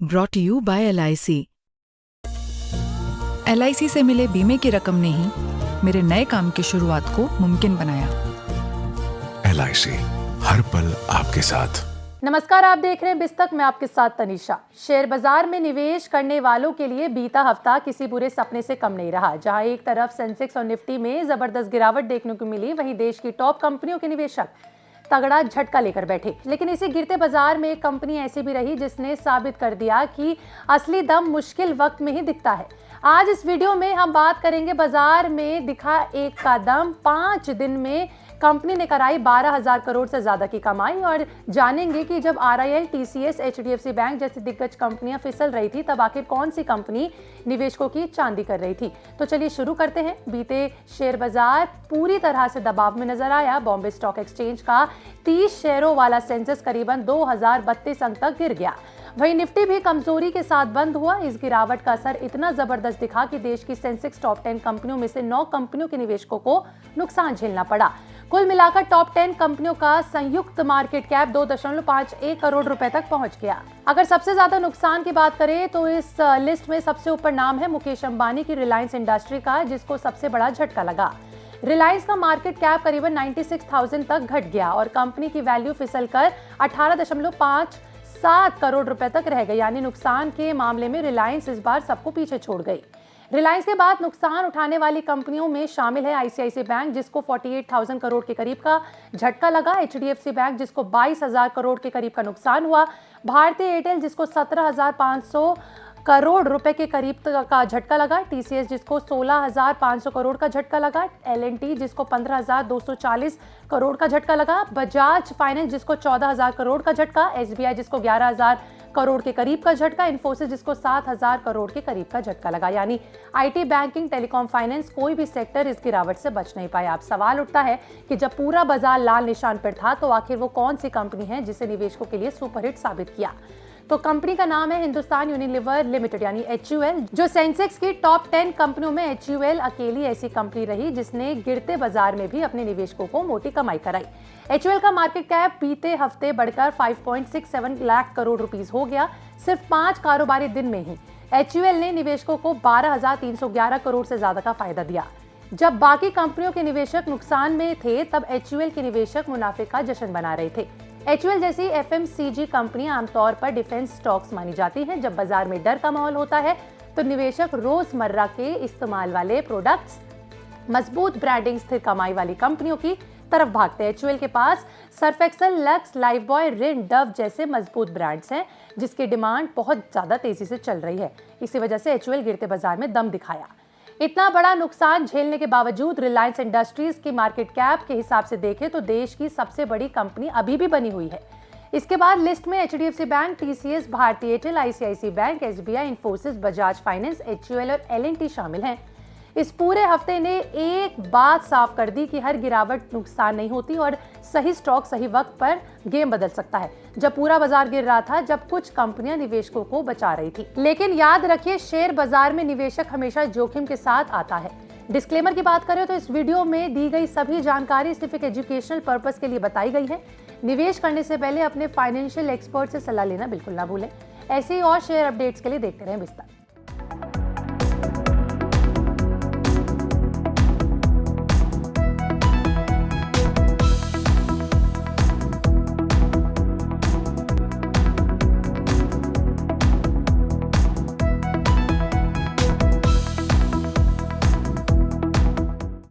Brought you by LIC। LIC से मिले बीमे की रकम ने ही मेरे नए काम की शुरुआत को मुमकिन बनाया। LIC हर पल आपके साथ। नमस्कार, आप देख रहे हैं बिस्तक में आपके साथ तनीषा। शेयर बाजार में निवेश करने वालों के लिए बीता हफ्ता किसी बुरे सपने से कम नहीं रहा। जहां एक तरफ सेंसेक्स और निफ्टी में जबरदस्त गिरावट देखने को मिली, वहीं देश की टॉप कंपनियों के निवेशक तगड़ा झटका लेकर बैठे। लेकिन इसी गिरते बाजार में एक कंपनी ऐसी भी रही जिसने साबित कर दिया कि असली दम मुश्किल वक्त में ही दिखता है। आज इस वीडियो में हम बात करेंगे बाजार में दिखा एक का दम। 5 दिन में कंपनी ने कराई 12,000 करोड़ से ज्यादा की कमाई और जानेंगे कि जब RIL, TCS, HDFC बैंक जैसी दिग्गज कंपनियां फिसल रही थी तब आखिर कौन सी कंपनी निवेशकों की चांदी कर रही थी। तो चलिए शुरू करते हैं। बीते शेयर बाजार पूरी तरह से दबाव में नजर आया। बॉम्बे स्टॉक एक्सचेंज का 30 शेयरों वाला सेंसेक्स करीबन 2032 अंक तक गिर गया। वहीं निफ्टी भी कमजोरी के साथ बंद हुआ। इस गिरावट का असर इतना जबरदस्त दिखा कि देश की सेंसेक्स टॉप 10 कंपनियों में से 9 कंपनियों के निवेशकों को नुकसान झेलना पड़ा। कुल मिलाकर टॉप 10 कंपनियों का संयुक्त मार्केट कैप 2.51 करोड़ रुपए तक पहुंच गया। अगर सबसे ज्यादा नुकसान की बात करें तो इस लिस्ट में सबसे ऊपर नाम है मुकेश अंबानी की रिलायंस इंडस्ट्री का, जिसको सबसे बड़ा झटका लगा। रिलायंस का मार्केट कैप करीबन 96,000 तक घट गया और कंपनी की वैल्यू फिसलकर 18.57 करोड़ रुपए तक रह गई। यानी नुकसान के मामले में रिलायंस इस बार सबको पीछे छोड़ गई। रिलायंस के बाद नुकसान उठाने वाली कंपनियों में शामिल है ICICI बैंक, जिसको 48,000 करोड़ के करीब का झटका लगा। HDFC बैंक, जिसको 22,000 करोड़ के करीब का नुकसान हुआ। भारतीय एयरटेल, जिसको 17,500 करोड़ रुपए के करीब का झटका लगा। TCS, जिसको 16,500 करोड़ का झटका लगा। L&T, जिसको 15,240 करोड़ का झटका लगा। बजाज फाइनेंस, जिसको 14,000 करोड़ का झटका। SBI, जिसको 11,000 करोड़ के करीब का झटका। इन्फोसिस, जिसको 7,000 करोड़ के करीब का झटका लगा। यानी IT, बैंकिंग, टेलीकॉम, फाइनेंस, कोई भी सेक्टर इस गिरावट से बच नहीं पाया। अब सवाल उठता है कि जब पूरा बाजार लाल निशान पर था तो आखिर वो कौन सी कंपनी है जिसे निवेशकों के लिए सुपरहिट साबित किया। तो कंपनी का नाम है हिंदुस्तान यूनिलीवर लिमिटेड यानी HUL। जो सेंसेक्स की टॉप 10 कंपनियों में HUL अकेली ऐसी कंपनी रही जिसने गिरते बाजार में भी अपने निवेशकों को मोटी कमाई कराई। HUL का मार्केट कैप बीते हफ्ते बढ़कर 5.67 लाख करोड़ रुपीस हो गया, सिर्फ 5 कारोबारी दिन में ही। HUL ने निवेशकों को 12,311 करोड़ से ज्यादा का फायदा दिया। जब बाकी कंपनियों के निवेशक नुकसान में थे तब HUL के निवेशक मुनाफे का जश्न मना रहे थे। HUL जैसी FMCG कंपनी आमतौर पर डिफेंस स्टॉक्स मानी जाती हैं। जब बाजार में डर का माहौल होता है तो निवेशक रोजमर्रा के इस्तेमाल वाले प्रोडक्ट्स, मजबूत ब्रांडिंग, स्थिर कमाई वाली कंपनियों की तरफ भागते हैं। HUL के पास सर्फ एक्सेल, लक्स, लाइफबॉय, रिन, डव जैसे मजबूत ब्रांड्स हैं जिसकी डिमांड बहुत ज्यादा तेजी से चल रही है। इसी वजह से HUL गिरते बाजार में दम दिखाया। इतना बड़ा नुकसान झेलने के बावजूद रिलायंस इंडस्ट्रीज की मार्केट कैप के हिसाब से देखें तो देश की सबसे बड़ी कंपनी अभी भी बनी हुई है। इसके बाद लिस्ट में HDFC बैंक, TCS, भारतीय Airtel, ICICI bank, SBI, Infosys, Bajaj finance, HUL और L&T शामिल हैं। इस पूरे हफ्ते ने एक बात साफ कर दी कि हर गिरावट नुकसान नहीं होती और सही स्टॉक सही वक्त पर गेम बदल सकता है। जब पूरा बाजार गिर रहा था, जब कुछ कंपनियां निवेशकों को बचा रही थी। लेकिन याद रखिए, शेयर बाजार में निवेशक हमेशा जोखिम के साथ आता है। डिस्क्लेमर की बात करें तो इस वीडियो में दी गई सभी जानकारी सिर्फ एक एजुकेशनल पर्पस के लिए बताई गई है। निवेश करने से पहले अपने फाइनेंशियल एक्सपर्ट से सलाह लेना बिल्कुल ना भूलें। ऐसे ही और शेयर अपडेट्स के लिए देखते रहें बिस्तर।